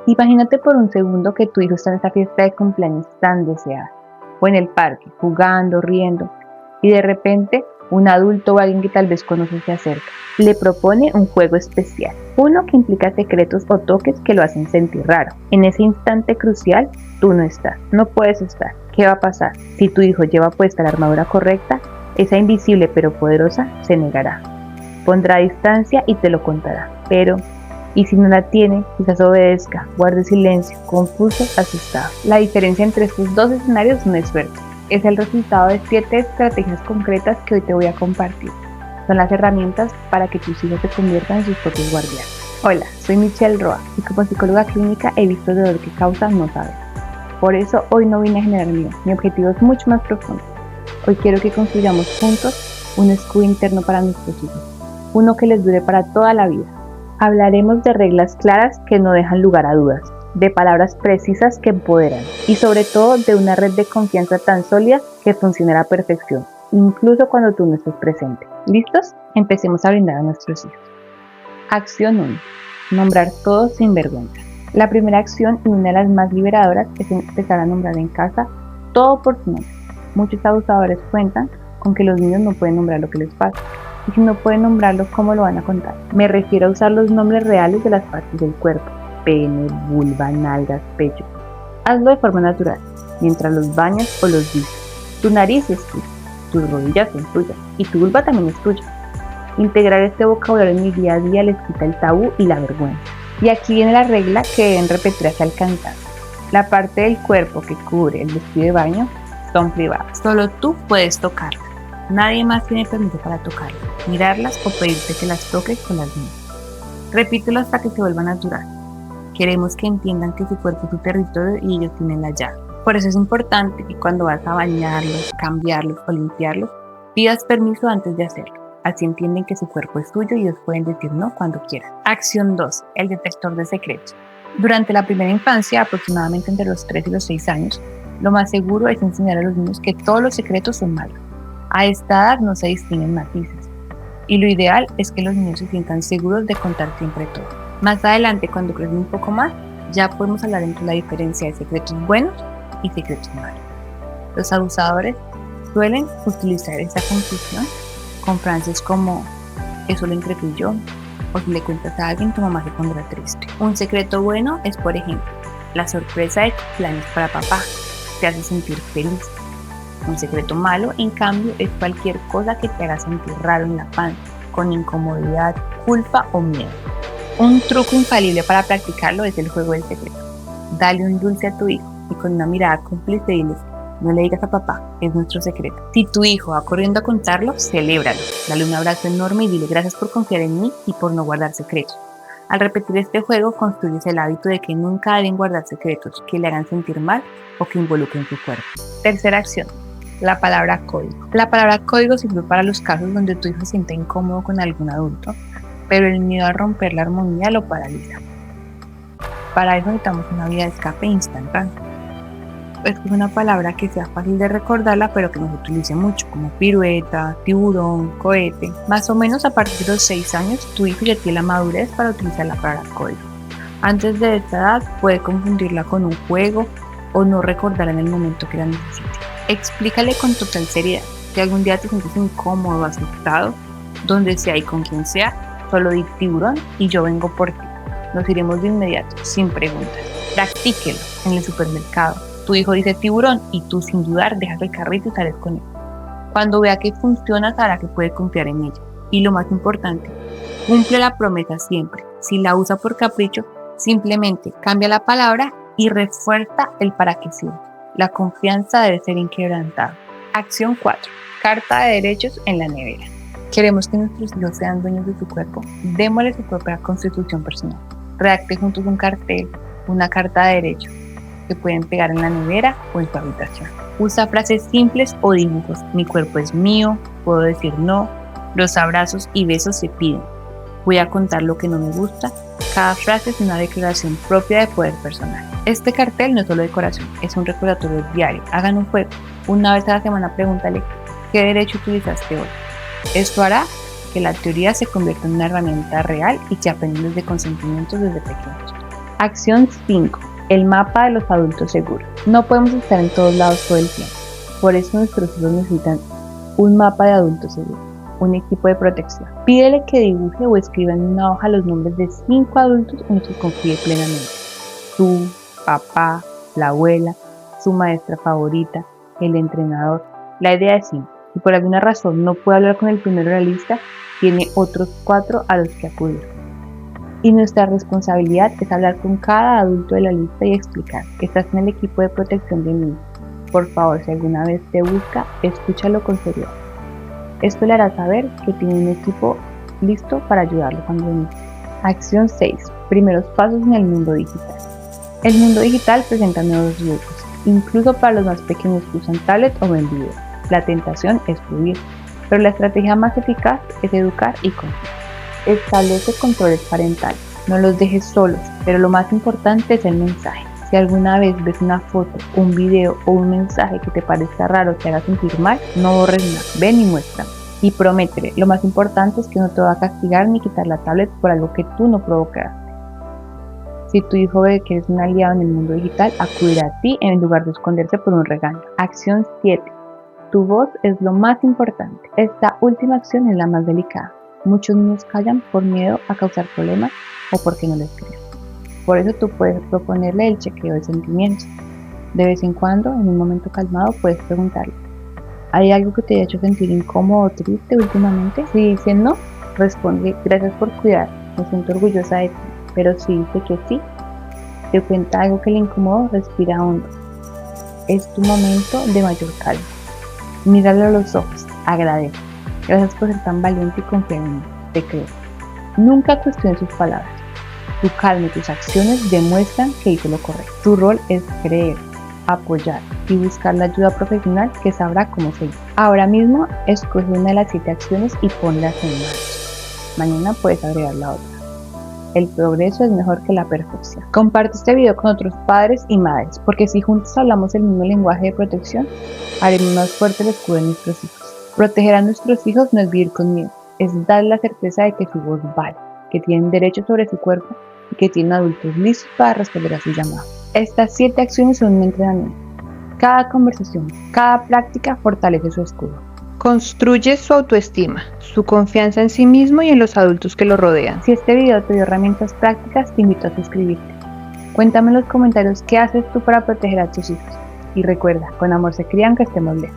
Imagínate por un segundo que tu hijo está en esa fiesta de cumpleaños tan deseada, o en el parque, jugando, riendo, y de repente un adulto o alguien que tal vez conoce se acerca. Le propone un juego especial, uno que implica secretos o toques que lo hacen sentir raro. En ese instante crucial, tú no estás, no puedes estar. ¿Qué va a pasar? Si tu hijo lleva puesta la armadura correcta, esa invisible pero poderosa se negará. Pondrá distancia y te lo contará, pero y si no la tiene, quizás obedezca, guarde silencio, confuso, asustado. La diferencia entre estos dos escenarios no es suerte, es el resultado de 7 estrategias concretas que hoy te voy a compartir. Son las herramientas para que tus hijos se conviertan en sus propios guardianes. Hola, soy Michelle Roa y como psicóloga clínica he visto el dolor que causa no saber. Por eso hoy no vine a generar miedo, mi objetivo es mucho más profundo. Hoy quiero que construyamos juntos un escudo interno para nuestros hijos, uno que les dure para toda la vida. Hablaremos de reglas claras que no dejan lugar a dudas, de palabras precisas que empoderan y sobre todo de una red de confianza tan sólida que funcione a la perfección, incluso cuando tú no estés presente. ¿Listos? Empecemos a brindar a nuestros hijos. Acción 1. Nombrar todo sin vergüenza. La primera acción y una de las más liberadoras es empezar a nombrar en casa todo por su nombre. Muchos abusadores cuentan con que los niños no pueden nombrar lo que les pasa. Y si no pueden nombrarlo, ¿cómo lo van a contar? Me refiero a usar los nombres reales de las partes del cuerpo: pene, vulva, nalgas, pecho. Hazlo de forma natural, mientras los bañas o los vistes. Tu nariz es tuya, tus rodillas son tuyas y tu vulva también es tuya. Integrar este vocabulario en mi día a día les quita el tabú y la vergüenza. Y aquí viene la regla que deben repetir hasta el cansancio. La parte del cuerpo que cubre el vestido de baño son privadas. Solo tú puedes tocarlas. Nadie más tiene permiso para tocarlas, mirarlas o pedirte que las toques con las manos. Repítelo hasta que se vuelva natural. Queremos que entiendan que su cuerpo es su territorio y ellos tienen la llave. Por eso es importante que cuando vas a bañarlos, cambiarlos o limpiarlos, pidas permiso antes de hacerlo. Así entienden que su cuerpo es tuyo y ellos pueden decir no cuando quieran. Acción 2. El detector de secretos. Durante la primera infancia, aproximadamente entre los 3 y los 6 años, lo más seguro es enseñar a los niños que todos los secretos son malos. A esta edad no se distinguen matices y lo ideal es que los niños se sientan seguros de contar siempre todo. Más adelante, cuando crecen un poco más, ya podemos hablar entre la diferencia de secretos buenos y secretos malos. Los abusadores suelen utilizar esa confusión con frases como "es solo entre tú y yo", o "si le cuentas a alguien tu mamá se pondrá triste". Un secreto bueno es, por ejemplo, la sorpresa de cumpleaños para papá, te hace sentir feliz. Un secreto malo, en cambio, es cualquier cosa que te haga sentir raro en la panza, con incomodidad, culpa o miedo. Un truco infalible para practicarlo es el juego del secreto. Dale un dulce a tu hijo y con una mirada cómplice dile: "no le digas a papá, es nuestro secreto". Si tu hijo va corriendo a contarlo, celébralo. Dale un abrazo enorme y dile: "gracias por confiar en mí y por no guardar secretos". Al repetir este juego, construyes el hábito de que nunca deben guardar secretos que le hagan sentir mal o que involucren su cuerpo. Tercera acción. La palabra código. La palabra código sirve para los casos donde tu hijo se siente incómodo con algún adulto, pero el miedo a romper la armonía lo paraliza. Para eso necesitamos una vía de escape instantánea. Es una palabra que sea fácil de recordarla, pero que no se utilice mucho, como pirueta, tiburón, cohete. Más o menos a partir de los 6 años, tu hijo ya tiene la madurez para utilizar la palabra código. Antes de esta edad, puede confundirla con un juego o no recordarla en el momento que la necesite. Explícale con total seriedad. Si algún día te sientes incómodo o asustado, donde sea y con quien sea, solo di tiburón y yo vengo por ti. Nos iremos de inmediato, sin preguntas. Practíquelo en el supermercado. Tu hijo dice tiburón y tú, sin dudar, dejas el carrito y sales con él. Cuando vea que funciona, sabrá que puede confiar en ella. Y lo más importante, cumple la promesa siempre. Si la usa por capricho, simplemente cambia la palabra y refuerza el para qué sirve. La confianza debe ser inquebrantable. Acción 4. Carta de derechos en la nevera. Queremos que nuestros hijos sean dueños de su cuerpo. Démosle su propia constitución personal. Redacte juntos un cartel, una carta de derechos que pueden pegar en la nevera o en su habitación. Usa frases simples o dibujos. Mi cuerpo es mío, puedo decir no, los abrazos y besos se piden. Voy a contar lo que no me gusta. Cada frase es una declaración propia de poder personal. Este cartel no es solo decoración, es un recordatorio diario. Hagan un juego. Una vez a la semana pregúntale: ¿qué derecho utilizaste hoy? Esto hará que la teoría se convierta en una herramienta real y que aprendan de consentimientos desde pequeños. Acción 5. El mapa de los adultos seguros. No podemos estar en todos lados todo el tiempo. Por eso nuestros hijos necesitan un mapa de adultos seguros, un equipo de protección. Pídele que dibuje o escriba en una hoja los nombres de 5 adultos en los que confíe plenamente. Tú, papá, la abuela, su maestra favorita, el entrenador. La idea es simple. Si por alguna razón no puede hablar con el primero de la lista, tiene otros 4 a los que acudir. Y nuestra responsabilidad es hablar con cada adulto de la lista y explicar que estás en el equipo de protección de niños. Por favor, si alguna vez te busca, escúchalo con seriedad. Esto le hará saber que tiene un equipo listo para ayudarlo cuando lo necesite. Acción 6. Primeros pasos en el mundo digital. El mundo digital presenta nuevos retos, incluso para los más pequeños que usan tablet o ven video. La tentación es fluir, pero la estrategia más eficaz es educar y confiar. Establece controles parentales, no los dejes solos, pero lo más importante es el mensaje. Si alguna vez ves una foto, un video o un mensaje que te parezca raro o te haga sentir mal, no borres nada, ven y muéstrame. Y prométele, lo más importante es que no te va a castigar ni quitar la tablet por algo que tú no provocaste. Si tu hijo ve que eres un aliado en el mundo digital, acudirá a ti en lugar de esconderse por un regaño. Acción 7. Tu voz es lo más importante. Esta última acción es la más delicada. Muchos niños callan por miedo a causar problemas o porque no les creen. Por eso tú puedes proponerle el chequeo de sentimientos. De vez en cuando, en un momento calmado, puedes preguntarle: ¿hay algo que te haya hecho sentir incómodo o triste últimamente? Si dice no, responde: gracias por cuidar, me siento orgullosa de ti. Pero si dice que sí, te cuenta algo que le incomodó, respira hondo. Es tu momento de mayor calma. Míralo a los ojos, agradece. Gracias por ser tan valiente y confiar en mí, te creo. Nunca cuestiones sus palabras. Tu calma y tus acciones demuestran que hizo lo correcto. Tu rol es creer, apoyar y buscar la ayuda profesional que sabrá cómo seguir. Ahora mismo, escoge una de las 7 acciones y ponlas en marcha. Mañana puedes agregar la otra. El progreso es mejor que la perfección. Comparte este video con otros padres y madres, porque si juntos hablamos el mismo lenguaje de protección, haremos más fuerte el escudo de nuestros hijos. Proteger a nuestros hijos no es vivir con miedo, es dar la certeza de que su voz vale, que tienen derecho sobre su cuerpo y que tienen adultos listos para responder a su llamado. Estas 7 acciones son un entrenamiento. Cada conversación, cada práctica fortalece su escudo. Construye su autoestima, su confianza en sí mismo y en los adultos que lo rodean. Si este video te dio herramientas prácticas, te invito a suscribirte. Cuéntame en los comentarios qué haces tú para proteger a tus hijos. Y recuerda, con amor se crían, que estemos lejos.